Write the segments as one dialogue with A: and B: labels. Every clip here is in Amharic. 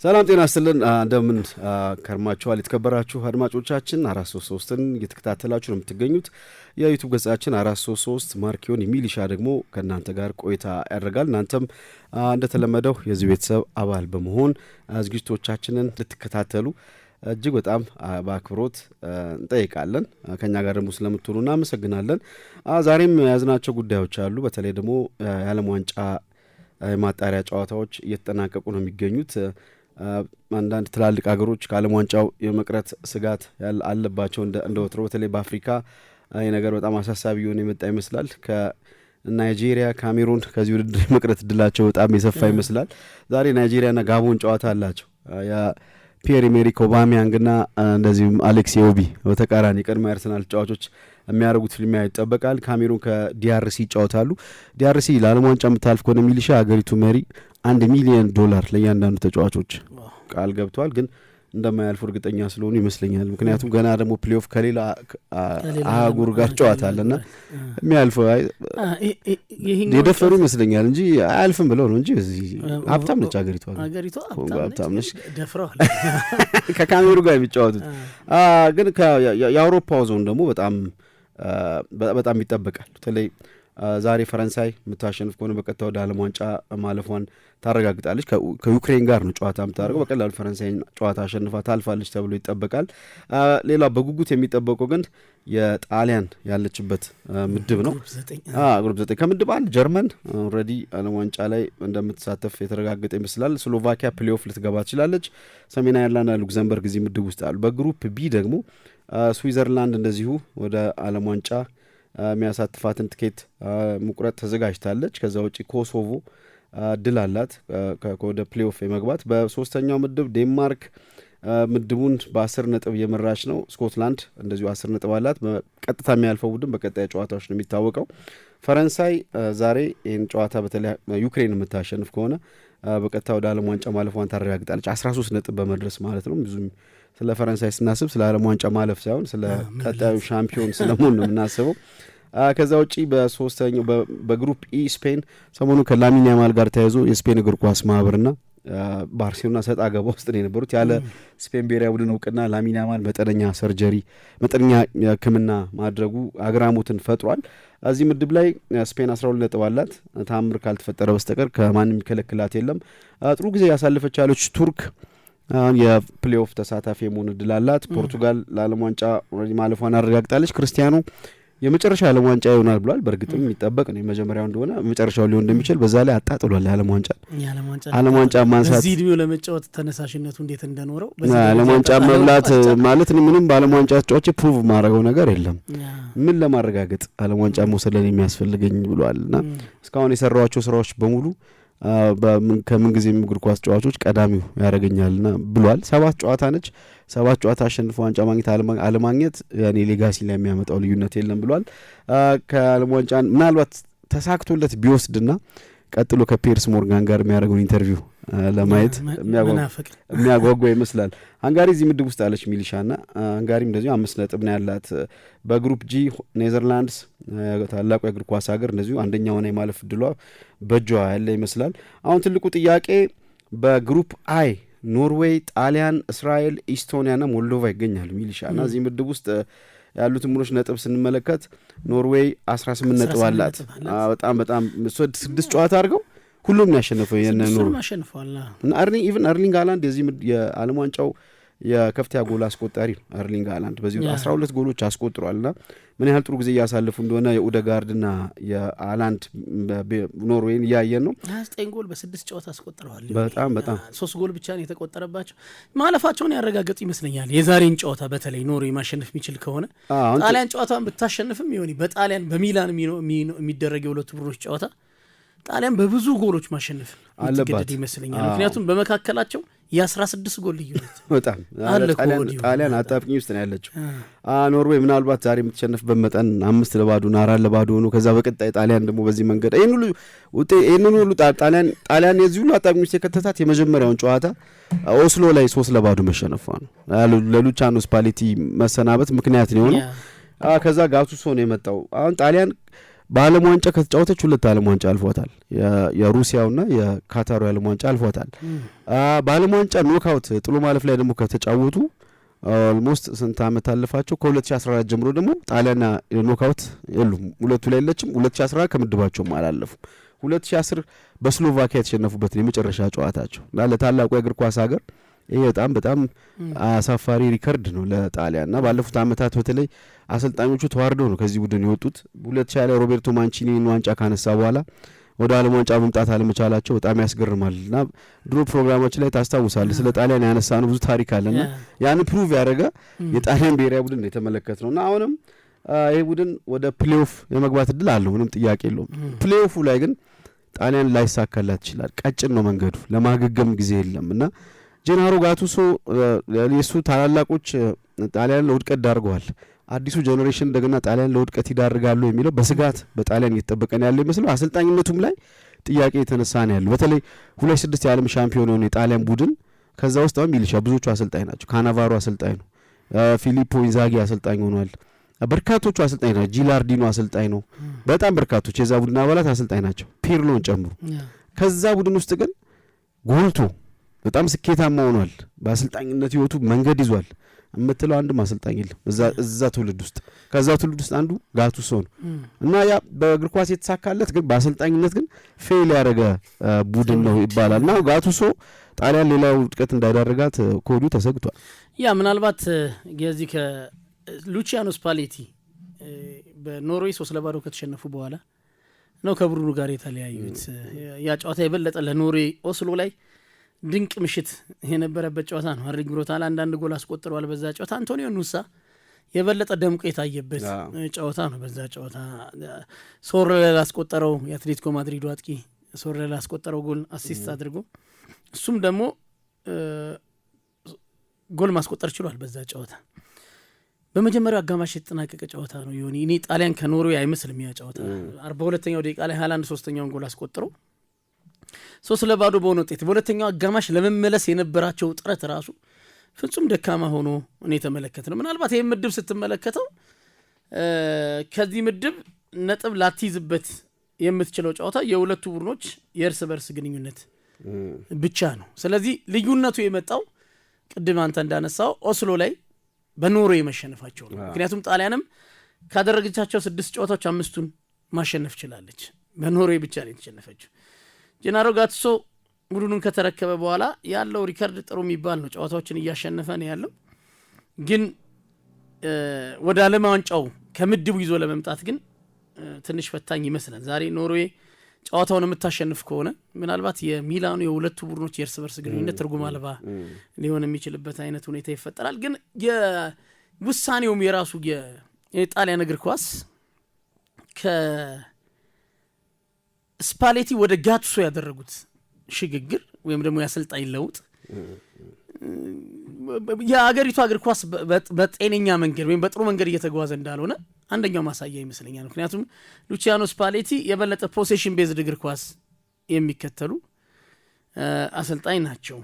A: ሰላም ጤና ይስጥልን እንደምን ከርማችኋል የተከበራችሁ አድማጮቻችን 433ን እየተከታተላችሁ ነው የምትገኙት የዩቲዩብ ገጻችን 433 ማርኪዮን ሚሊሻ ደግሞ ከናንተ ጋር ቆይታ ያደርጋል እናንተም እንደተለመደው የዚህ ቤተሰብ አባል በመሆን ዝግጅቶቻችንን ልትከታተሉ እጅግ በጣም በአክብሮት እንጠይቃለን ከኛ ጋር ደግሞ ስለምትሆኑ እናመሰግናለን ዛሬም ያዝናቸው ጉዳዮች አሉ በተለይ ደግሞ የዓለም ዋንጫ ማጣሪያ ጨዋታዎች እየተጠናቀቁ ነው የሚገኙት አንዳንድ ትላልቅ ሀገሮች ከዓለም ዋንጫው የመቅረት ስጋት አለባቸው እንደወትሮ በተለይ በአፍሪካ ይህ ነገር በጣም አሳሳቢ የሆነ የመጣ ይመስላል ከናይጄሪያ ካሜሩን ከዚህ ውድድር መቅረት እድላቸው በጣም የሰፋ ይመስላል ዛሬ ናይጄሪያና ጋቦን ጨዋታ አላቸው ፒየር ኤሜሪክ ኦባሚያንግና እንደዚሁም አሌክስ ኢዮቢ በተቃራኒ ቀድሞ አርሰናል ተጫዋቾች የሚያደርጉት ፍልሚያ ይጠበቃል ካሜሩን ከዲአርሲ ይጫወታሉ ዲአርሲ ለዓለም ዋንጫ የምታልፍ ከሆነ ሚሊሻ ሀገሪቱ መሪ $1 ሚሊዮን ለእያንዳንዱ ተጫዋቾች ቃል ገብቷል ግን እንደማያልፉ እርግጠኛ ስለሆኑ ይመስለኛል ምክንያቱም ገና ደግሞ ፕሌይኦፍ ከሌላ አህጉር ጋር ጨዋታለና የሚያልፈው የደፈሩ ይመስለኛል እንጂ አያልፍም ብለው ነው እንጂ ሀብታም ነች ሀገሪቱ ሀብታም ነች ደፍረዋል ከካሜሩን ጋር የሚጫወቱት ግን የአውሮፓው ዞን ደግሞ በጣም ይጠበቃል በተለይ ዛሬ ፈረንሳይ የምታሸንፍ ከሆነ በቀጥታ ወደ ዓለም ዋንጫ ማለፏን ታረጋግጣለች ከዩክሬን ጋር ነው ጨዋታ የምታደርገው በቀላሉ ፈረንሳይ ጨዋታ አሸንፋ ታልፋለች ተብሎ ይጠበቃል ሌላ በጉጉት የሚጠበቀው ግን የጣሊያን ያለችበት ምድብ ነው ግሩፕ 9 ከምድብ 1 ጀርመን ኦልሬዲ ዓለም ዋንጫ ላይ እንደምትሳተፍ የተረጋገጠ ይመስላል ስሎቫኪያ ፕሌይኦፍ ልትገባ ትችላለች ሰሜን አየርላንድና ሉክዘምበርግ እዚህ ምድብ ውስጥ አሉ በግሩፕ ቢ ደግሞ ስዊዘርላንድ እንደዚሁ ወደ ዓለም ዋንጫ የሚያሳትፋትን ትኬት ሙቁረጥ ተዘጋጅታለች ከዛ ውጪ ኮሶቮ ድል አላት ወደ ፕሌይኦፍ የመግባት በሶስተኛው ምድብ ዴንማርክ ምድቡን በ10 ነጥብ የመራች ነው ስኮትላንድ እንደዚሁ 10 ነጥብ አላት በቀጥታ የሚያልፈው ቡድን በቀጣይ ጨዋታዎች ነው የሚታወቀው ፈረንሳይ ዛሬ ይህን ጨዋታ በተለይ ዩክሬን የምታሸንፍ ከሆነ በቀጥታ ወደ ዓለም ዋንጫ ማለፏን ታረጋግጣለች 13 ነጥብ በመድረስ ማለት ነው ብዙ ስለ ፈረንሳይ ስናስብ ስለ ዓለም ዋንጫ ማለፍ ሳይሆን ስለ ቀጣዩ ሻምፒዮን ስለመሆን ነው የምናስበው ከዛ ውጪ በሶስተኛው በግሩፕ ኢ ስፔን ሰሞኑን ከላሚን ያማል ጋር ተያይዞ የስፔን እግር ኳስ ማህበርና ባርሴሎና ሰጣ ገባ ውስጥ ነው የነበሩት ያለ ስፔን ብሔራዊ ቡድን እውቅና ላሚን ያማል መጠነኛ ሕክምና ማድረጉ አግራሞትን ፈጥሯል እዚህ ምድብ ላይ ስፔን 12 ነጥብ አላት ታምር ካልተፈጠረ በስተቀር ከማንም የሚከለክላት የለም ጥሩ ጊዜ ያሳለፈች ያለች ቱርክ የፕሌይኦፍ ተሳታፊ የመሆን እድል አላት ፖርቱጋል ለዓለም ዋንጫ ማለፏን አረጋግጣለች ክርስቲያኖ የመጨረሻ ዓለም ዋንጫ ይሆናል ብሏል በእርግጥም የሚጠበቅ ነው የመጀመሪያው እንደሆነ መጨረሻው ሊሆን እንደሚችል በዛ ላይ አጣጥሏል ዓለም ዋንጫ ማንሳት
B: እዚህ እድሜው ለመጫወት ተነሳሽነቱ እንዴት እንደኖረው
A: ዓለም ዋንጫ መብላት ማለት ምንም በዓለም ዋንጫ ተጫዋች ፕሩቭ ማድረገው ነገር የለም ምን ለማረጋገጥ ዓለም ዋንጫ መውሰድ ላይ የሚያስፈልገኝ ብሏልና እስካሁን የሰራዋቸው ስራዎች በሙሉ ከምን ጊዜ እግር ኳስ ጨዋቾች ቀዳሚው ያደርገኛልና ብሏል 7 ጨዋታ ነች 7 ጨዋታ አሸንፎ ዋንጫ ማግኘት አለማግኘት ያኔ ሌጋሲ ላይ የሚያመጣው ልዩነት የለም ብሏል ከዓለም ዋንጫ ምናልባት ተሳክቶለት ቢወስድና ቀጥሎ ከፒየርስ ሞርጋን ጋር የሚያደርገውን ኢንተርቪው ለማየት የሚያጓጓ ይመስላል ሃንጋሪ እዚህ ምድብ ውስጥ አለች ሚሊሻና ሃንጋሪ እንደዚሁ 5 ነጥብ ነው ያላት በግሩፕ ጂ ኔዘርላንድስ ታላቁ የእግር ኳስ ሀገር እንደዚሁ አንደኛ ሆና የማለፍ እድሏ በእጇ ያለ ይመስላል አሁን ትልቁ ጥያቄ በግሩፕ አይ ኖርዌይ ጣሊያን እስራኤል ኢስቶኒያና ሞልዶቫ ይገኛሉ ሚሊሻና እዚህ ምድብ ውስጥ ያሉትን ቡድኖች ነጥብ ስንመለከት ኖርዌይ 18 ነጥብ አላት በጣም 6 ጨዋታ አድርገው ሁሉም ያሸነፈው ኖርዌይ
B: አሸንፏል
A: እና አርሊንግ ሃላንድ የዚህ የዓለም ዋንጫው የከፍተኛ ጎል አስቆጣሪ አርሊንግ ሃላንድ በዚህ 12 ጎሎች አስቆጥሯልና ምን ያህል ጥሩ ጊዜ እያሳለፉ እንደሆነ የኡደጋርድና የሃላንድ ኖርዌይን እያየን ነው
B: 29 ጎል በ6 ጨዋታ አስቆጥረዋል
A: በጣም
B: 3 ጎል ብቻ ነው የተቆጠረባቸው ማለፋቸውን ያረጋግጡ ይመስለኛል የዛሬን ጨዋታ በተለይ ኖርዌይ ማሸነፍ የሚችል ከሆነ ጣሊያን ጨዋታን ብታሸንፍም ይሆን በጣሊያን በሚላን የሚደረገው ሁለት ቡድኖች ጨዋታ ጣሊያን በብዙ ጎሎች ማሸነፍ አለባት ይመስለኛል ምክንያቱም በመካከላቸው የ16 ጎል ልዩነት
A: በጣም ጣሊያን አጣብቂኝ ውስጥ ነው ያለችው ኖርዌይ ምናልባት ዛሬ የምትሸነፍበት መጠን 5-4 4-0 ነው ከዛ በቀጣይ ጣሊያን ደግሞ በዚህ መንገድ ይሄንን ሁሉ ጣሊያን የዚህ ሁሉ አጣብቂኝ ውስጥ የከተታት የመጀመሪያውን ጨዋታ ኦስሎ ላይ 3-0 መሸነፏ ነው ለሉቻኖ ስፓሌቲ መሰናበት ምክንያት ነው ከዛ ጋቱሶ ነው የመጣው አሁን ጣሊያን በዓለም ዋንጫ ከተጫወተች 2 ዓለም ዋንጫ አልፏታል። የሩሲያውና የካታሩ ዓለም ዋንጫ አልፏታል። በዓለም ዋንጫ ኖክአውት ጥሎ ማለፍ ላይ ደግሞ ከተጫወቱ ኦልሞስት ስንት ዓመት አለፋቸው? ከ2014 ጀምሮ ደግሞ ጣሊያን ኖክአውት የሉም፣ ሁለቱ ላይ የለችም። 2014 ከምድባቸውም አላለፉ። 2010 በስሎቫኪያ የተሸነፉበት የመጨረሻ ጨዋታቸው እና ለታላቁ የእግር ኳስ ሀገር ይሄ በጣም አሳፋሪ ሪከርድ ነው ለጣሊያን። እና ባለፉት ዓመታት በተለይ አሰልጣኞቹ ተዋርደው ነው ከዚህ ቡድን የወጡት። 2020 ላይ ሮቤርቶ ማንቺኒን ዋንጫ ካነሳ በኋላ ወደ ዓለም ዋንጫ መምጣት አለመቻላቸው በጣም ያስገርማል። እና ድሮ ፕሮግራማችን ላይ ታስታውሳለህ ስለ ጣሊያን ያነሳነው ብዙ ታሪክ አለና ያን ፕሩቭ ያደረገ የጣሊያን ብሔራዊ ቡድን የተመለከት ነው። እና አሁንም ይሄ ቡድን ወደ ፕሌኦፍ የመግባት እድል አለው፣ ምንም ጥያቄ የለውም። ፕሌኦፉ ላይ ግን ጣሊያን ላይሳካላት ይችላል። ቀጭን ነው መንገዱ፣ ለማገገም ጊዜ የለም። እና ጄናሮ ጋቱሶ የሱ ታላላቆች ጣሊያን ለውድቀት ዳርገዋል። አዲሱ ጄኔሬሽን እንደገና ጣሊያን ለውድቀት ይዳርጋሉ የሚለው በስጋት በጣሊያን እየተጠበቀ ነው ያለው ይመስለው። አሰልጣኝነቱም ላይ ጥያቄ የተነሳ ነው ያለው። በተለይ 2006 የዓለም ሻምፒዮን የሆነ የጣሊያን ቡድን ከዛ ውስጥ አሁን ሚሊሻ ብዙዎቹ አሰልጣኝ ናቸው። ካናቫሮ አሰልጣኝ ነው፣ ፊሊፖ ኢንዛጊ አሰልጣኝ ሆኗል። በርካቶቹ አሰልጣኝ ናቸው። ጂላርዲኖ አሰልጣኝ ነው። በጣም በርካቶች የዛ ቡድን አባላት አሰልጣኝ ናቸው፣ ፒርሎን ጨምሮ። ከዛ ቡድን ውስጥ ግን ጎልቶ በጣም ስኬታማ ሆኗል። በአሰልጣኝነት ህይወቱ መንገድ ይዟል የምትለው አንድም አሰልጣኝ የለም እዛ ትውልድ ውስጥ። ከዛ ትውልድ ውስጥ አንዱ ጋቱሶ ነው። እና ያ በእግር ኳስ የተሳካለት ግን በአሰልጣኝነት ግን ፌል ያደረገ ቡድን ነው ይባላል። እና ጋቱሶ ጣሊያን ሌላ ውድቀት እንዳይዳረጋት ከወዲሁ ተሰግቷል።
B: ያ ምናልባት የዚህ ከሉቺያኖ ስፓሌቲ በኖርዌይ 3-0 ከተሸነፉ በኋላ ነው ከብሩኑ ጋር የተለያዩት። ያ ጨዋታ የበለጠ ለኖርዌይ ኦስሎ ላይ ድንቅ ምሽት የነበረበት ጨዋታ ነው። አሪግ ብሮታል አንዳንድ ጎል አስቆጥረዋል በዛ ጨዋታ። አንቶኒዮ ኑሳ የበለጠ ደምቆ የታየበት ጨዋታ ነው። በዛ ጨዋታ ሶሬል አስቆጠረው፣ የአትሌቲኮ ማድሪዱ አጥቂ ሶሬል አስቆጠረው ጎል አሲስት አድርጎ እሱም ደግሞ ጎል ማስቆጠር ችሏል በዛ ጨዋታ። በመጀመሪያው አጋማሽ የተጠናቀቀ ጨዋታ ነው ይሁን እኔ ጣሊያን ከኖርዌይ አይመስልም ያ ጨዋታ። 42ኛው ደቂቃ ላይ ሃላንድ 3ኛውን ጎል አስቆጥረው 3-0 በሆነ ውጤት በሁለተኛው አጋማሽ ለመመለስ የነበራቸው ጥረት ራሱ ፍጹም ደካማ ሆኖ እኔ ተመለከተ ነው። ምናልባት ይሄን ምድብ ስትመለከተው ከዚህ ምድብ ነጥብ ላትይዝበት የምትችለው ጨዋታ የሁለቱ ቡድኖች የእርስ በርስ ግንኙነት ብቻ ነው። ስለዚህ ልዩነቱ የመጣው ቅድም አንተ እንዳነሳው ኦስሎ ላይ በኖርዌይ መሸነፋቸው ነው። ምክንያቱም ጣሊያንም ካደረገቻቸው 6 ጨዋታዎች 5ቱን ማሸነፍ ችላለች። በኖርዌይ ብቻ ነው የተሸነፈችው። ጄናሮ ጋቱሶ ቡድኑን ከተረከበ በኋላ ያለው ሪከርድ ጥሩ የሚባል ነው። ጨዋታዎችን እያሸነፈ ነው ያለው። ግን ወደ ዓለም ዋንጫው ከምድቡ ይዞ ለመምጣት ግን ትንሽ ፈታኝ ይመስላል። ዛሬ ኖርዌይ ጨዋታውን የምታሸንፍ ከሆነ ምናልባት የሚላኑ የሁለቱ ቡድኖች የእርስ በርስ ግንኙነት ትርጉም አልባ ሊሆን የሚችልበት አይነት ሁኔታ ይፈጠራል። ግን የውሳኔውም የራሱ የጣሊያን እግር ኳስ ከስፓሌቲ ወደ ጋቱሶ ያደረጉት ሽግግር ወይም ደግሞ ያሰልጣኝ ለውጥ የአገሪቱ እግር ኳስ በጤነኛ መንገድ ወይም በጥሩ መንገድ እየተጓዘ እንዳልሆነ አንደኛው ማሳያ ይመስለኛል። ምክንያቱም ሉቺያኖ ስፓሌቲ የበለጠ ፖሴሽን ቤዝድ እግር ኳስ የሚከተሉ አሰልጣኝ ናቸው።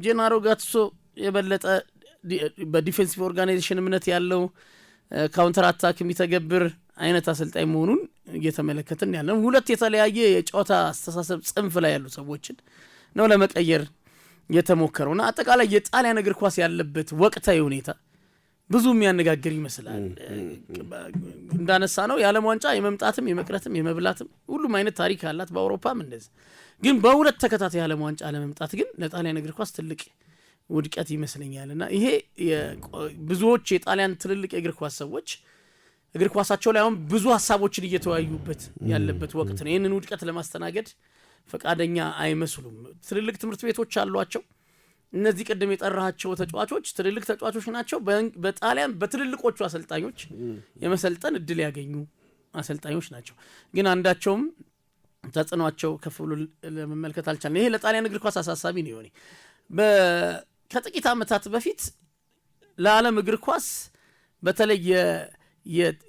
B: ጄናሮ ጋቱሶ የበለጠ በዲፌንሲቭ ኦርጋናይዜሽን እምነት ያለው ካውንተር አታክ የሚተገብር አይነት አሰልጣኝ መሆኑን እየተመለከትን ያለው ሁለት የተለያየ የጨዋታ አስተሳሰብ ጽንፍ ላይ ያሉ ሰዎችን ነው ለመቀየር የተሞከረውና አጠቃላይ የጣሊያን እግር ኳስ ያለበት ወቅታዊ ሁኔታ ብዙ የሚያነጋግር ይመስላል። እንዳነሳ ነው የዓለም ዋንጫ የመምጣትም የመቅረትም የመብላትም ሁሉም አይነት ታሪክ አላት። በአውሮፓም እንደዚህ ግን በሁለት ተከታታይ የዓለም ዋንጫ ለመምጣት ግን ለጣሊያን እግር ኳስ ትልቅ ውድቀት ይመስለኛልና ይሄ ብዙዎች የጣሊያን ትልልቅ የእግር ኳስ ሰዎች እግር ኳሳቸው ላይ አሁን ብዙ ሀሳቦችን እየተወያዩበት ያለበት ወቅት ነው። ይህንን ውድቀት ለማስተናገድ ፈቃደኛ አይመስሉም። ትልልቅ ትምህርት ቤቶች አሏቸው። እነዚህ ቀደም የጠራቸው ተጫዋቾች ትልልቅ ተጫዋቾች ናቸው። በጣሊያን በትልልቆቹ አሰልጣኞች የመሰልጠን እድል ያገኙ አሰልጣኞች ናቸው። ግን አንዳቸውም ተጽዕኗቸው ከፍ ብሎ ለመመልከት አልቻለም። ይሄ ለጣሊያን እግር ኳስ አሳሳቢ ነው ይሆን ከጥቂት ዓመታት በፊት ለዓለም እግር ኳስ በተለይ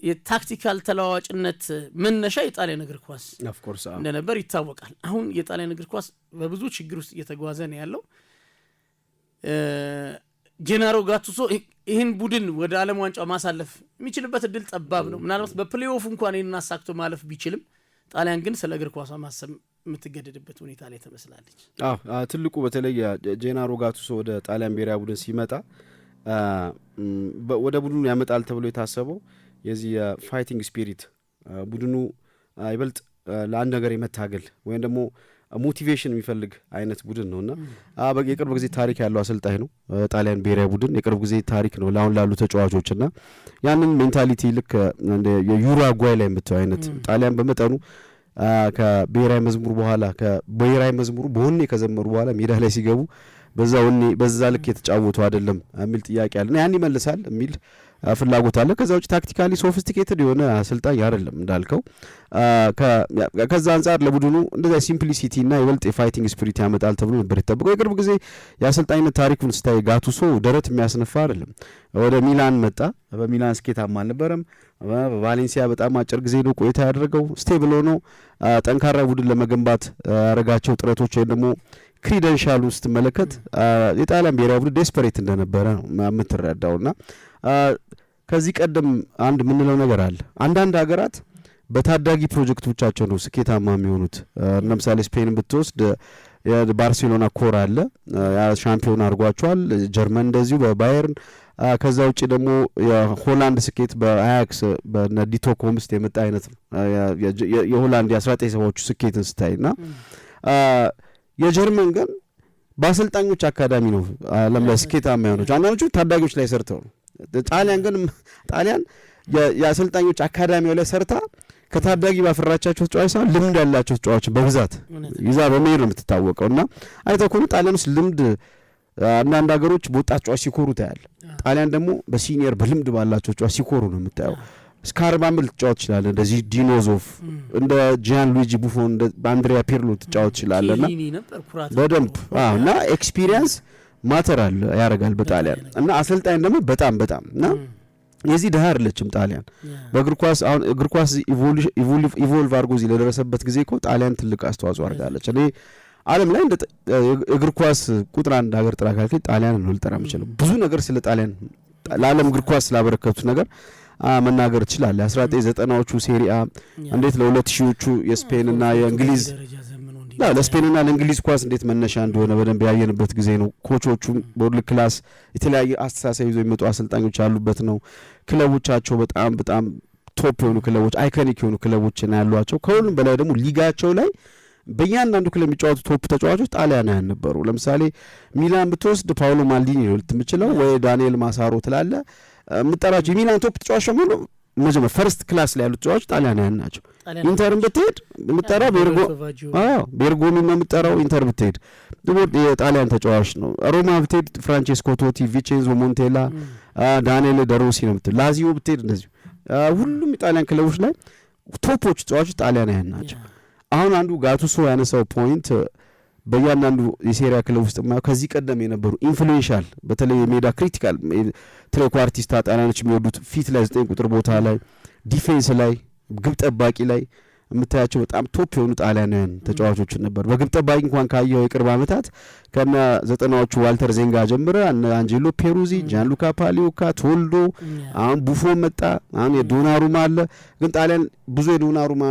B: የታክቲካል ተለዋዋጭነት መነሻ የጣሊያን እግር ኳስ እንደነበር ይታወቃል። አሁን የጣሊያን እግር ኳስ በብዙ ችግር ውስጥ እየተጓዘ ነው ያለው። ጄናሮ ጋቱሶ ይህን ቡድን ወደ ዓለም ዋንጫ ማሳለፍ የሚችልበት እድል ጠባብ ነው። ምናልባት በፕሌይኦፍ እንኳን ይህን አሳክቶ ማለፍ ቢችልም ጣሊያን ግን ስለ እግር ኳሷ ማሰብ የምትገደድበት ሁኔታ ላይ ተመስላለች።
A: ትልቁ በተለይ ጄናሮ ጋቱሶ ወደ ጣሊያን ብሔራዊ ቡድን ሲመጣ ወደ ቡድኑ ያመጣል ተብሎ የታሰበው የዚህ የፋይቲንግ ስፒሪት ቡድኑ ይበልጥ ለአንድ ነገር የመታገል ወይም ደግሞ ሞቲቬሽን የሚፈልግ አይነት ቡድን ነውና የቅርብ ጊዜ ታሪክ ያለው አሰልጣኝ ነው። ጣሊያን ብሔራዊ ቡድን የቅርብ ጊዜ ታሪክ ነው ለአሁን ላሉ ተጫዋቾችና ያንን ሜንታሊቲ ልክ የዩራጓይ ላይ የምታየው አይነት ጣሊያን በመጠኑ ከብሔራዊ መዝሙር በኋላ ከብሔራዊ መዝሙሩ በሆኔ ከዘመሩ በኋላ ሜዳ ላይ ሲገቡ በዛ ልክ የተጫወቱ አይደለም የሚል ጥያቄ አለና ያን ይመልሳል የሚል ፍላጎት አለ። ከዛ ውጭ ታክቲካሊ ሶፊስቲኬትድ የሆነ አሰልጣኝ አይደለም እንዳልከው። ከዛ አንጻር ለቡድኑ እንደዛ ሲምፕሊሲቲ እና ይበልጥ የፋይቲንግ ስፒሪት ያመጣል ተብሎ ነበር የተጠበቀው። የቅርብ ጊዜ የአሰልጣኝነት ታሪኩን ስታይ ጋቱሶ ደረት የሚያስነፋ አይደለም። ወደ ሚላን መጣ። በሚላን ስኬታማ አልነበረም። በቫሌንሲያ በጣም አጭር ጊዜ ነው ቆይታ ያደረገው። ስቴብል ሆኖ ጠንካራ ቡድን ለመገንባት ያደረጋቸው ጥረቶች ወይም ደግሞ ክሪደንሻል ውስጥ መለከት የጣሊያን ብሔራዊ ቡድን ዴስፐሬት እንደነበረ ነው የምትረዳውና ከዚህ ቀደም አንድ የምንለው ነገር አለ። አንዳንድ ሀገራት በታዳጊ ፕሮጀክቶቻቸው ነው ስኬታማ የሚሆኑት። ለምሳሌ ስፔን ብትወስድ ባርሴሎና ኮር አለ፣ ሻምፒዮን አድርጓቸዋል። ጀርመን እንደዚሁ በባየርን። ከዛ ውጭ ደግሞ የሆላንድ ስኬት በአያክስ በዲቶ ኮምስት የመጣ አይነት ነው። የሆላንድ የ1970ዎቹ ስኬትን ስታይና የጀርመን ግን በአሰልጣኞች አካዳሚ ነው ለምላ ስኬታማ የሆነች። አንዳንዶቹ ታዳጊዎች ላይ ሰርተው ነው። ጣሊያን የአሰልጣኞች አካዳሚው ላይ ሰርታ ከታዳጊ ባፈራቻቸው ተጫዋቾች ሳይሆን ልምድ ያላቸው ተጫዋቾች በብዛት ይዛ በመሄድ ነው የምትታወቀው። እና አይተህ ከሆነ ጣሊያን ውስጥ ልምድ አንዳንድ ሀገሮች በወጣት ተጫዋች ሲኮሩ ታያል። ጣሊያን ደግሞ በሲኒየር በልምድ ባላቸው ተጫዋች ሲኮሩ ነው የምታየው። እስከ 40 ዓመት ልትጫወት ትችላለህ። እንደዚህ ዲኖዞፍ እንደ ጂያን ሉዊጂ ቡፎን እንደ አንድሪያ ፒርሎ ትጫወት ትችላለህና በደንብ እና ኤክስፒሪየንስ ማተር ያደርጋል በጣሊያን። እና አሰልጣኝ ደግሞ በጣም እና የዚህ ድሃ አይደለችም ጣሊያን በእግር ኳስ። አሁን እግር ኳስ ኢቮልቭ አድርጎ እዚህ ለደረሰበት ጊዜ እኮ ጣሊያን ትልቅ አስተዋጽኦ አድርጋለች። እኔ ዓለም ላይ እግር ኳስ ቁጥር አንድ ሀገር ጥራ ካልከኝ ጣሊያን ነው ልጠራ የምችለው። ብዙ ነገር ስለ ጣሊያን ለዓለም እግር ኳስ ስላበረከቱት ነገር መናገር ትችላለህ። 1990ዎቹ ሴሪአ እንዴት ለ2000ዎቹ የስፔንና የእንግሊዝ ለስፔንና ለእንግሊዝ ኳስ እንዴት መነሻ እንደሆነ በደንብ ያየንበት ጊዜ ነው። ኮቾቹም በወርልድ ክላስ የተለያየ አስተሳሰብ ይዘው የሚመጡ አሰልጣኞች ያሉበት ነው። ክለቦቻቸው በጣም ቶፕ የሆኑ ክለቦች፣ አይኮኒክ የሆኑ ክለቦች ያሏቸው። ከሁሉም በላይ ደግሞ ሊጋቸው ላይ በእያንዳንዱ ክለብ የሚጫወቱ ቶፕ ተጫዋቾች ጣሊያናውያን ነበሩ። ለምሳሌ ሚላን ብትወስድ ፓውሎ ማልዲኒ ነው ልትምችለው ወይ ዳንኤል ማሳሮ ትላለ የምጠራቸው የሚላን ቶፕ ተጫዋቾች ሙሉ መጀመሪያ ፈርስት ክላስ ላይ ያሉት ተጫዋቾች ጣሊያናውያን ናቸው። ኢንተርን ብትሄድ የምጠራው ቤርጎኒ ነው የምጠራው። ኢንተር ብትሄድ የጣሊያን ተጫዋች ነው። ሮማ ብትሄድ ፍራንቼስኮ ቶቲ፣ ቪቼንዞ ሞንቴላ፣ ዳንኤል ደሮሲ ነው የምትሄድ። ላዚዮ ብትሄድ እንደዚሁ ሁሉም የጣሊያን ክለቦች ላይ ቶፖች ተጫዋቾች ጣሊያናውያን ናቸው። አሁን አንዱ ጋቱሶ ያነሳው ፖይንት በእያንዳንዱ የሴሪያ ክለብ ውስጥ ከዚህ ቀደም የነበሩ ኢንፍሉዌንሻል በተለይ የሜዳ ክሪቲካል ትሬኳርቲስታ ጣሊያኖች የሚወዱት ፊት ላይ 9 ቁጥር ቦታ ላይ ዲፌንስ ላይ ግብ ጠባቂ ላይ የምታያቸው በጣም ቶፕ የሆኑ ጣሊያናውያን ተጫዋቾች ነበር። በግብ ጠባቂ እንኳን ካየው የቅርብ ዓመታት ከነ 90ዎቹ ዋልተር ዜንጋ ጀምረ አንጀሎ ፔሩዚ፣ ጃንሉካ ፓሊዮካ፣ ቶልዶ፣ አሁን ቡፎን መጣ፣ አሁን የዶናሩማ አለ። ግን ጣሊያን ብዙ የዶናሩማ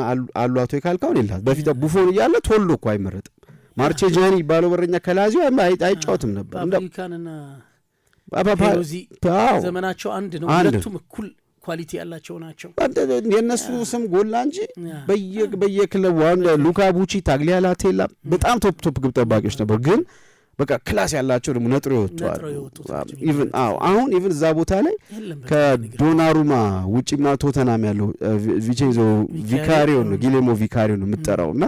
A: አሏት ወይ ካልካውን የላት። በፊት ቡፎን እያለ ቶልዶ እኮ አይመረጥም። ማርቼጃኒ ባለው በረኛ ከላዚዮ አይጫወትም ነበር።
B: ፓብሊካንና ፔሩዚ ዘመናቸው አንድ ነው። ሁለቱም እኩል ኳሊቲ ያላቸው ናቸው።
A: የነሱ ስም ጎላ እንጂ በየክለቡ አሁን ሉካ ቡቺ፣ ታግሊያላቴላ በጣም ቶፕ ግብ ጠባቂዎች ነበሩ። ግን በቃ ክላስ ያላቸው ደግሞ ነጥሮ ይወጣሉ። አሁን ኢቭን እዛ ቦታ ላይ ከዶናሩማ ውጪማ ቶተናም ያለው ቪቼንዞ ቪካሪዮ ነው፣ ጊሌሞ ቪካሪዮ ነው የምጠራውና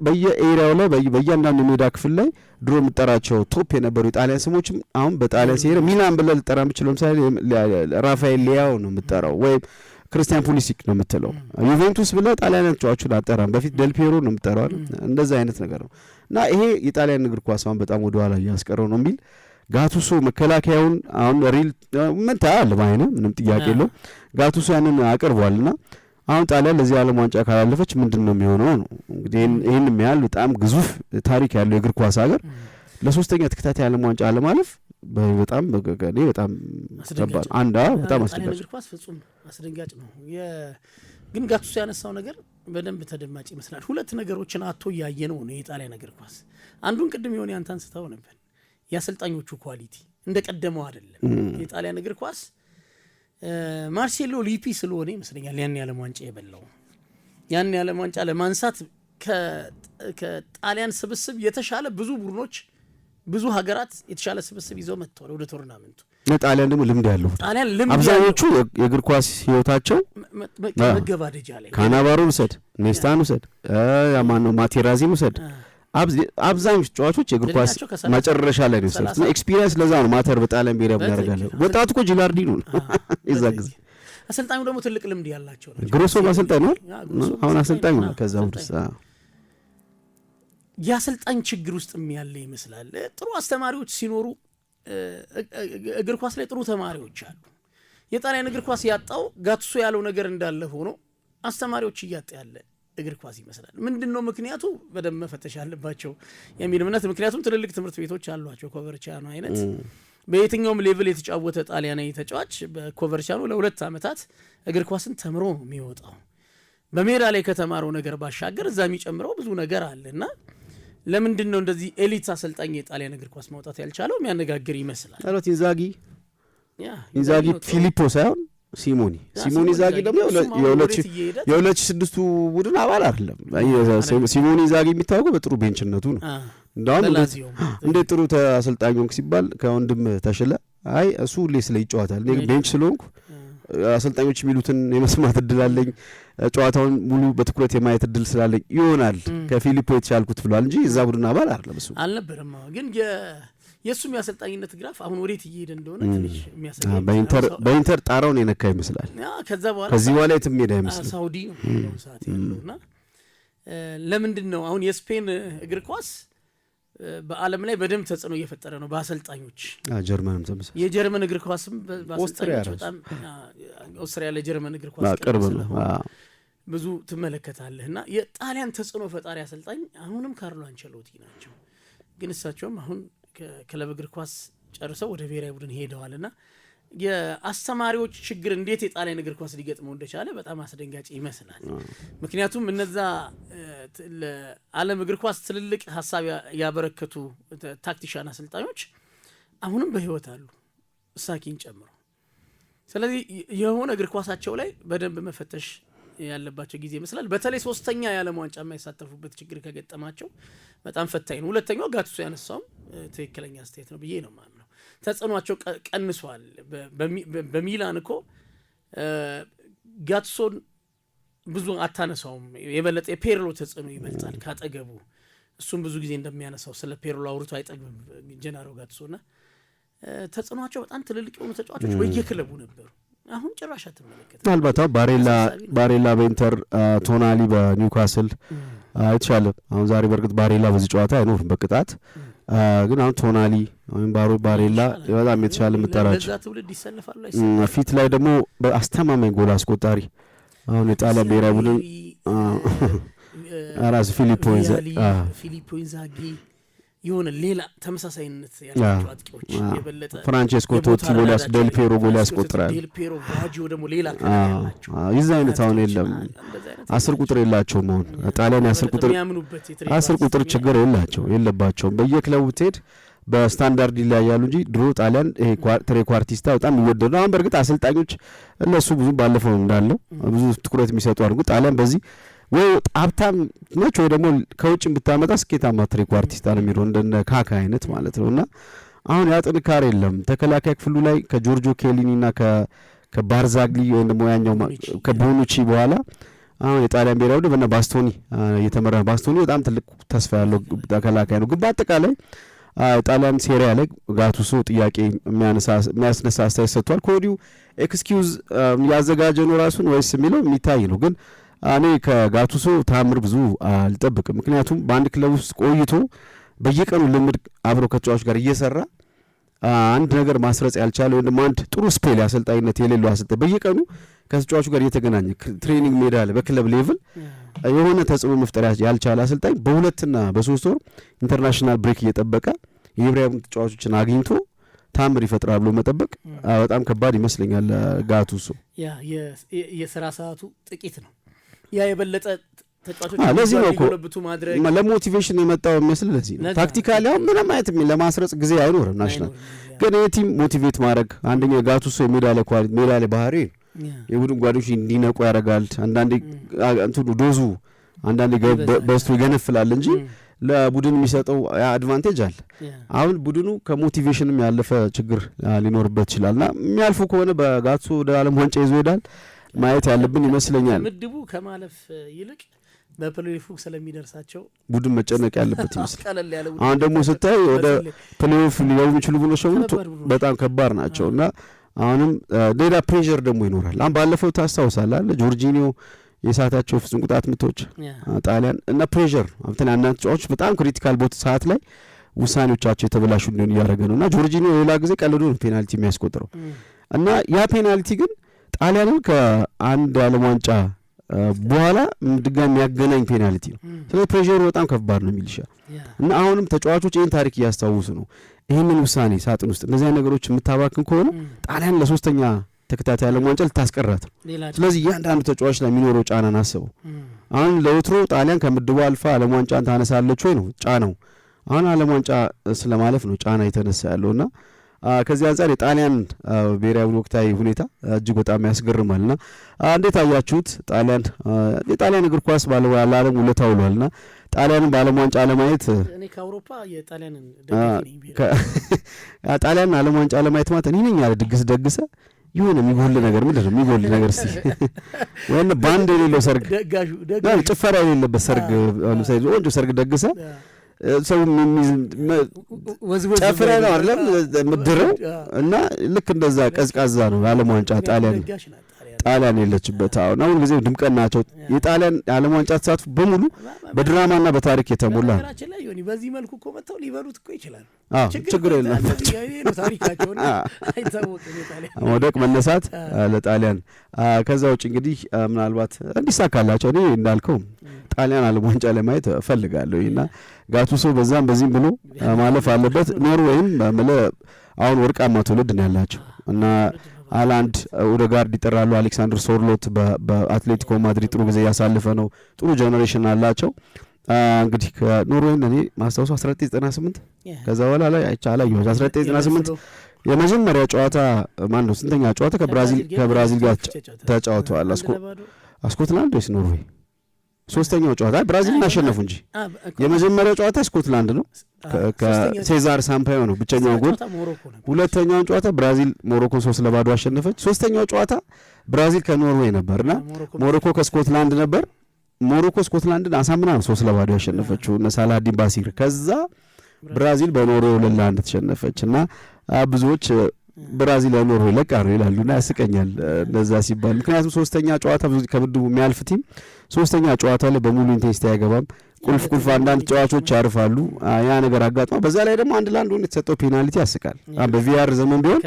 A: በየኤሪያው ላይ በእያንዳንዱ ሜዳ ክፍል ላይ ድሮ የምጠራቸው ቶፕ የነበሩ የጣሊያን ስሞችም አሁን በጣሊያን ሲሄድ ሚላን ብለህ ልጠራ የምችለው ለምሳሌ ራፋኤል ሊያው ነው የምጠራው ወይም ክርስቲያን ፑሊሲክ ነው የምትለው። ዩቬንቱስ ብለህ ጣሊያን ተጫዋቾችን አጠራም። በፊት ዴልፔሮ ነው የምጠራው። እንደዛ አይነት ነገር ነው እና ይሄ የጣሊያን እግር ኳስ አሁን በጣም ወደኋላ እያስቀረው ነው የሚል ጋቱሶ መከላከያውን አሁን ሪል ምን ታያለህ ባይነ ምንም ጥያቄ የለው ጋቱሶ ያንን አቅርቧልና አሁን ጣሊያን ለዚህ ዓለም ዋንጫ ካላለፈች ምንድን ነው የሚሆነው ነው እንግዲህ። ይህን ያህል በጣም ግዙፍ ታሪክ ያለው የእግር ኳስ ሀገር ለሶስተኛ ተከታታይ ዓለም ዋንጫ አለማለፍ በጣም እኔ በጣም ከባድ አንድ በጣም አስደንጋጭ
B: እግር ኳስ ፍጹም አስደንጋጭ ነው። ግን ጋቱሶ ያነሳው ነገር በደንብ ተደማጭ ይመስላል። ሁለት ነገሮችን አቶ ያየነው ነው የጣሊያን እግር ኳስ። አንዱን ቅድም የሆነ ያንተ አንስተው ነበር የአሰልጣኞቹ ኳሊቲ እንደቀደመው አይደለም። የጣሊያን እግር ኳስ ማርሴሎ ሊፒ ስለሆነ ይመስለኛል ያን ያለም ዋንጫ የበላው ያን ያለም ዋንጫ ለማንሳት ከጣሊያን ስብስብ የተሻለ ብዙ ቡድኖች ብዙ ሀገራት የተሻለ ስብስብ ይዘው መጥተዋል ወደ ቶርናመንቱ።
A: ጣሊያን ደግሞ ልምድ ያለው አብዛኞቹ የእግር ኳስ ህይወታቸው
B: መገባደጃ ላይ
A: ካናቫሮን ውሰድ፣ ኔስታን ውሰድ፣ ያማነው ማቴራዚን ውሰድ አብዛኞቹ ተጫዋቾች የእግር ኳስ መጨረሻ ላይ ነው የሚሰሩት። ኤክስፒሪየንስ ለዛ ነው ማተር በጣሊያን ብሔራዊ ቡድን ያደርጋል። ወጣቱ እኮ ጂላርዲኖ ነው የዛ ጊዜ።
B: አሰልጣኙ ደግሞ ትልቅ ልምድ ያላቸው ናቸው።
A: ግሮሶ አሰልጣኝ ነው አሁን አሰልጣኝ ነው። ከዛ ውስጥ
B: የአሰልጣኝ ችግር ውስጥ ያለ ይመስላል። ጥሩ አስተማሪዎች ሲኖሩ እግር ኳስ ላይ ጥሩ ተማሪዎች አሉ። የጣሊያን እግር ኳስ ያጣው ጋቱሶ ያለው ነገር እንዳለ ሆኖ አስተማሪዎች እያጣ ያለ እግር ኳስ ይመስላል። ምንድነው ምክንያቱ? በደንብ መፈተሽ አለባቸው የሚል እምነት። ምክንያቱም ትልልቅ ትምህርት ቤቶች አሏቸው። ኮቨርቻኖ አይነት በየትኛውም ሌቭል የተጫወተ ጣሊያናዊ ተጫዋች በኮቨርቻኖ ለ2 ዓመታት እግር ኳስን ተምሮ ነው የሚወጣው። በሜዳ ላይ ከተማረው ነገር ባሻገር እዛ የሚጨምረው ብዙ ነገር አለና ለምንድነው እንደዚህ ኤሊት አሰልጣኝ የጣሊያን እግር ኳስ ማውጣት ያልቻለው? የሚያነጋግር ይመስላል።
A: አሎት ኢንዛጊ ፊሊፖ ሳይሆን ሲሞኒ ኢንዛጊ ደግሞ የ2006 ቡድን አባል አይደለም። ሲሞኒ ኢንዛጊ የሚታወቀው በጥሩ ቤንችነቱ ነው። እንዳውም እንዴት ጥሩ አሰልጣኝ ሆንክ ሲባል ከወንድም ተሽለ አይ እሱ ሁሌ ስለ ይጫወታል እኔ ቤንች ስለሆንኩ አሰልጣኞች የሚሉትን የመስማት እድል አለኝ፣ ጨዋታውን ሙሉ በትኩረት የማየት እድል ስላለኝ ይሆናል ከፊሊፖ የተሻልኩት ብሏል እንጂ እዛ ቡድን አባል አይደለም። እሱ
B: አልነበረም። ግን የእሱም የአሰልጣኝነት ግራፍ አሁን ወዴት እየሄደ እንደሆነ ትንሽ የሚያሳይ
A: በኢንተር ጣራውን የነካ ይመስላል። ከዚህ በኋላ የትም ሄዳ ይመስላል።
B: ሳውዲ ነው ሰዓት ያለውና ለምንድን ነው አሁን የስፔን እግር ኳስ በዓለም ላይ በደንብ ተጽዕኖ እየፈጠረ ነው በአሰልጣኞች።
A: ጀርመንም ተመሳሳይ
B: የጀርመን እግር ኳስም በአሰልጣኞች በጣም ኦስትሪያ ለጀርመን እግር ኳስ
A: ቅርብ ነው
B: ብዙ ትመለከታለህና የጣሊያን ተጽዕኖ ፈጣሪ አሰልጣኝ አሁንም ካርሎ አንቸሎቲ ናቸው። ግን እሳቸውም አሁን ከክለብ እግር ኳስ ጨርሰው ወደ ብሔራዊ ቡድን ሄደዋልና የአስተማሪዎች ችግር እንዴት የጣሊያን እግር ኳስ ሊገጥመው እንደቻለ በጣም አስደንጋጭ ይመስላል። ምክንያቱም እነዛ ለዓለም እግር ኳስ ትልልቅ ሀሳብ ያበረከቱ ታክቲሻን አሰልጣኞች አሁንም በህይወት አሉ እሳኪን ጨምሮ። ስለዚህ የሆነ እግር ኳሳቸው ላይ በደንብ መፈተሽ ያለባቸው ጊዜ ይመስላል። በተለይ 3ኛ የዓለም ዋንጫ የማይሳተፉበት ችግር ከገጠማቸው በጣም ፈታኝ ነው። ሁለተኛው ጋቱሶ ያነሳውም ትክክለኛ አስተያየት ነው ብዬ ነው ማምነው። ተጽዕኗቸው ቀንሷል። በሚላን እኮ ጋቱሶን ብዙ አታነሳውም። የበለጠ የፔርሎ ተጽዕኖ ይበልጣል ካጠገቡ። እሱም ብዙ ጊዜ እንደሚያነሳው ስለ ፔርሎ አውርቶ አይጠግብም ጀናሮ ጋቱሶና ተጽዕኗቸው በጣም ትልልቅ የሆኑ ተጫዋቾች በየክለቡ ነበሩ። አሁን ጭራሽ አትመለከት።
A: ምናልባት ባሬላ በኢንተር ቶናሊ በኒውካስል የተሻለ አሁን ዛሬ በርግጥ ባሬላ በዚህ ጨዋታ አይኖርም በቅጣት ግን አሁን ቶናሊ ወይም ባሬላ በጣም የተሻለ የምጠራቸው
B: ትውልድ ይሰለፋሉ።
A: ፊት ላይ ደግሞ በአስተማማኝ ጎል አስቆጣሪ አሁን የጣሊያን ብሔራዊ ቡድን ራስ ፊሊፖ
B: ኢንዛጊ የሆነ ሌላ ተመሳሳይነት ያላቸው አጥቂዎች የበለጠ
A: ፍራንቼስኮ ቶቲ ዴል ፔሮ ጎል ያስቆጥራል።
B: ዴል ፔሮ ቫጂዮ ደግሞ ሌላ ያላቸው
A: ይዛ አይነት አሁን የለም። 10 ቁጥር የላቸውም። አሁን ጣሊያን 10 ቁጥር ችግር የለባቸውም። በየክለቡ ብትሄድ በስታንዳርድ ይለያያሉ እንጂ ድሮ ጣሊያን ይሄ ትሬኳርቲስታ በጣም የሚወደዱ አሁን በርግጥ አሰልጣኞች እነሱ ብዙ ባለፈው እንዳለው ብዙ ትኩረት የሚሰጡ አድርጉ ጣሊያን በዚህ ወይ ሀብታም ነች ወይ ደግሞ ከውጭ ብታመጣ ስኬታማ ትሬኳርቲስታ ነው የሚለው እንደነ ካካ አይነት ማለት ነውና አሁን ያ ጥንካሬ የለም። ተከላካይ ክፍሉ ላይ ከጆርጆ ኬሊኒና ከባርዛግሊ ወይ ደግሞ ያኛው ከቦኑቺ በኋላ አሁን የጣሊያን ብሔራዊ ቡድን ባስቶኒ የተመራ ባስቶኒ በጣም ትልቅ ተስፋ ያለው ተከላካይ ነው። ግን በአጠቃላይ ጣሊያን ሴሪያ ላይ ጋቱሶ ጥያቄ የሚያስነሳ አስተያየት ሰጥቷል። ከወዲሁ ኤክስኪውዝ ያዘጋጀ ነው ራሱን ወይስ የሚለው የሚታይ ነው። ግን እኔ ከጋቱሶ ታምር ብዙ አልጠብቅም። ምክንያቱም በአንድ ክለብ ውስጥ ቆይቶ በየቀኑ ልምድ አብሮ ከተጫዋቾች ጋር እየሰራ አንድ ነገር ማስረጽ ያልቻለ ወይም ደግሞ አንድ ጥሩ ስፔል አሰልጣኝነት የሌለው አሰልጣኝ በየቀኑ ከተጫዋቹ ጋር እየተገናኘ ትሬኒንግ ሜዳ ላይ በክለብ ሌቭል የሆነ ተጽዕኖ መፍጠር ያልቻለ አሰልጣኝ በ2 እና በ3 ወር ኢንተርናሽናል ብሬክ እየጠበቀ የብሔራዊ ተጫዋቾችን አግኝቶ ታምር ይፈጥራል ብሎ መጠበቅ በጣም ከባድ ይመስለኛል ጋቱሶ።
B: ያ የሥራ ሰዓቱ ጥቂት ነው። ያ የበለጠ ተጫዋቾች
A: ለዚህ ነው
B: ይጎለብቱ ማድረግ
A: ለሞቲቬሽን የመጣው የሚመስል ለዚህ ነው። ታክቲካሊ አሁን ምንም አይነት ለማስረጽ ጊዜ አይኖርም ናሽናል ግን የቲም ሞቲቬት ማድረግ አንደኛ ጋቱሶ የሜዳ ላይ ኳሊቲ ሜዳ ላይ ባህሪ የቡድን ጓዶች እንዲነቁ ያደርጋል። አንዳንዴ እንትኑ ዶዙ አንዳንዴ በስቶ ይገነፍላል እንጂ ለቡድን የሚሰጠው አድቫንቴጅ አለ። አሁን ቡድኑ ከሞቲቬሽንም ያለፈ ችግር ሊኖርበት ይችላልና የሚያልፉ ከሆነ በጋቱሶ ወደ ዓለም ዋንጫ ይዞ ይሄዳል ማየት ያለብን ይመስለኛል።
B: ምድቡ ከማለፍ ይልቅ በፕሌይኦፍ ስለሚደርሳቸው
A: ቡድን መጨነቅ ያለበት ይመስላል። አሁን ደግሞ ስታይ ወደ ፕሌይኦፍ ሊገቡ የሚችሉ ቡድኖች በጣም ከባድ ናቸውና አሁንም ሌላ ፕሬዠር ደግሞ ይኖራል። አሁን ባለፈው ታስታውሳለህ ጆርጂኒዮ የሳታቸው ፍጹም ቅጣት ምቶች ጣሊያን እና ፕሬዠር አብተና አንዳንድ ተጫዋቾች በጣም ክሪቲካል ቦት ሰዓት ላይ ውሳኔዎቻቸው የተበላሹ እንደሆነ ያደረገ ነውና ጆርጂኒዮ ሌላ ጊዜ ቀልዶ ፔናልቲ የሚያስቆጥረው እና ያ ፔናልቲ ግን ጣሊያንን ከአንድ ዓለም ዋንጫ በኋላ ድጋሚ የሚያገናኝ ፔናልቲ ነው። ስለዚህ ፕሬዠሩ በጣም ከባድ ነው የሚልሻ እና አሁንም ተጫዋቾች ይህን ታሪክ እያስታውሱ ነው። ይህንን ውሳኔ ሳጥን ውስጥ እነዚህ ነገሮች የምታባክን ከሆነ ጣሊያን ለሶስተኛ ተከታታይ ዓለም ዋንጫ ልታስቀራት ነው። ስለዚህ እያንዳንዱ ተጫዋች ላይ የሚኖረው ጫናን አስበው። አሁን ለወትሮ ጣሊያን ከምድቡ አልፋ ዓለም ዋንጫን ታነሳለች ወይ ነው ጫናው። አሁን ዓለም ዋንጫ ስለማለፍ ነው ጫና የተነሳ ያለውና ከዚህ አንጻር የጣሊያን ብሔራዊ ወቅታዊ ሁኔታ እጅግ በጣም ያስገርማልና እንዴት አያችሁት? የጣሊያን እግር ኳስ ለዓለም ውለታ ውሏልና ጣሊያንን በዓለም ዋንጫ ለማየት
B: እኔ ከአውሮፓ የጣሊያንን
A: ጣሊያን ዓለም ዋንጫ ለማየት ማለት እኔ ነኝ ያለ ድግስ ደግሰ ይሁን የሚጎል ነገር ምንድን ነው የሚጎል ነገር እስቲ ወይም ባንድ የሌለው ሰርግ ጭፈራ የሌለበት ሰርግ ለምሳሌ ቆንጆ ሰርግ ደግሰ ሰው ጨፍራ ነው አይደለም ምድረው እና ልክ እንደዛ ቀዝቃዛ ነው ዓለም ዋንጫ ጣሊያን የለችበት። አሁን ጊዜ ድምቀት ናቸው የጣሊያን ዓለም ዋንጫ ተሳትፎ በሙሉ በድራማና በታሪክ የተሞላ ነው።
B: በዚህ መልኩ እኮ መጥተው ሊበሉት እኮ ይችላል።
A: ችግር የለም መውደቅ መነሳት ለጣሊያን። ከዛ ውጭ እንግዲህ ምናልባት እንዲሳካላቸው እኔ እንዳልከው ጣሊያን ዓለም ዋንጫ ለማየት እፈልጋለሁ እና ጋቱሶ በዛም በዚህም ብሎ ማለፍ አለበት። ኖርዌይም አሁን ወርቃማ ትውልድ ነው ያላቸው እና ሃላንድ ኦዴጋርድ ይጠራሉ። አሌክሳንደር ሶርሎት በአትሌቲኮ ማድሪድ ጥሩ ጊዜ ያሳለፈ ነው። ጥሩ ጀነሬሽን አላቸው። እንግዲህ ከኖርዌይን እኔ ማስታወሱ 1998 ከዛ በኋላ ላይ አይቻላል 1998 የመጀመሪያ ጨዋታ ማን ነው ስንተኛ ጨዋታ ከብራዚል ጋር ተጫውተዋል። ስኮትላንድ ወይስ ኖርዌይ? ሶስተኛው ጨዋታ ብራዚልን አሸነፉ እንጂ የመጀመሪያው ጨዋታ ስኮትላንድ ነው ከሴዛር ሳምፓዮ ነው ብቸኛው ጎል። ሁለተኛውን ጨዋታ ብራዚል ሞሮኮን 3-0 አሸነፈች። ሶስተኛው ጨዋታ ብራዚል ከኖርዌይ ነበርና ሞሮኮ ከስኮትላንድ ነበር። ሞሮኮ ስኮትላንድን አሳምና ነው 3-0 ያሸነፈችው እነ ሳላዲን ባሲር። ከዛ ብራዚል በኖርዌይ 2-1 ተሸነፈችና ብዙዎች ብራዚል ለኖርዌይ ለቃሩ ይላሉና ያስቀኛል እንደዛ ሲባል። ምክንያቱም ሶስተኛ ጨዋታ ብዙ ከምድቡ የሚያልፍ ቲም ሶስተኛ ጨዋታ ላይ በሙሉ ኢንቴንሲቲ አይገባም። ቁልፍ አንዳንድ ተጫዋቾች ያርፋሉ። ያ ነገር አጋጥማ በዛ ላይ ደግሞ 1-1 ሆነ የተሰጠው ፔናልቲ ያስቃል። በቪአር ዘመን ቢሆን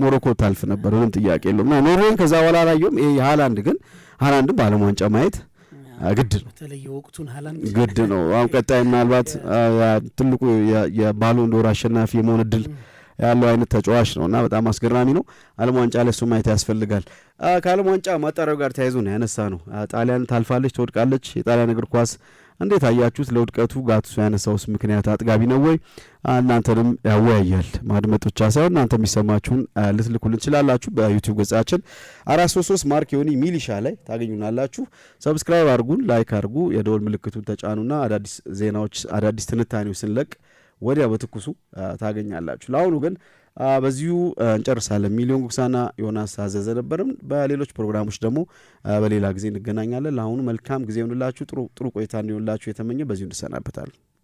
A: ሞሮኮ ታልፍ ነበር ምንም ጥያቄ የለውም። እና ኖርዌይን ከዛ በኋላ አላየሁም። ይሄ ሃላንድን በዓለም ዋንጫ ማየት ግድ ነው።
B: በተለይ ወቅቱን ሃላንድ
A: ግድ ነው። አሁን ቀጣይ ምናልባት ትልቁ የባሎን ዶር አሸናፊ የመሆን እድል ያለው አይነት ተጫዋች ነውና በጣም አስገራሚ ነው። ዓለም ዋንጫ ላይ እሱ ማየት ያስፈልጋል። ከዓለም ዋንጫ ማጣሪያው ጋር ተያይዞ ነው ያነሳ ነው። ጣሊያን ታልፋለች፣ ትወድቃለች። የጣሊያን እግር ኳስ እንዴት አያችሁት? ለውድቀቱ ጋቱሶ ያነሳውስ ምክንያት አጥጋቢ ነው ወይ? እናንተንም ያወያያል። ማድመጥ ብቻ ሳይሆን እናንተ የሚሰማችሁን ልትልኩልን ትችላላችሁ። በዩቲዩብ ገጻችን 433 ማርክ ዮኒ ሚሊሻ ላይ ታገኙናላችሁ። ሰብስክራይብ አድርጉን፣ ላይክ አድርጉ፣ የደወል ምልክቱን ተጫኑና አዳዲስ ዜናዎች አዳዲስ ትንታኔዎች ስንለቅ ወዲያ በትኩሱ ታገኛላችሁ። ለአሁኑ ግን በዚሁ እንጨርሳለን። ሚሊዮን ጉክሳና ዮናስ አዘዘ ነበርም። በሌሎች ፕሮግራሞች ደግሞ በሌላ ጊዜ እንገናኛለን። ለአሁኑ መልካም ጊዜ ይሁንላችሁ። ጥሩ ቆይታ እንዲሆንላችሁ የተመኘ በዚሁ እንሰናበታለን።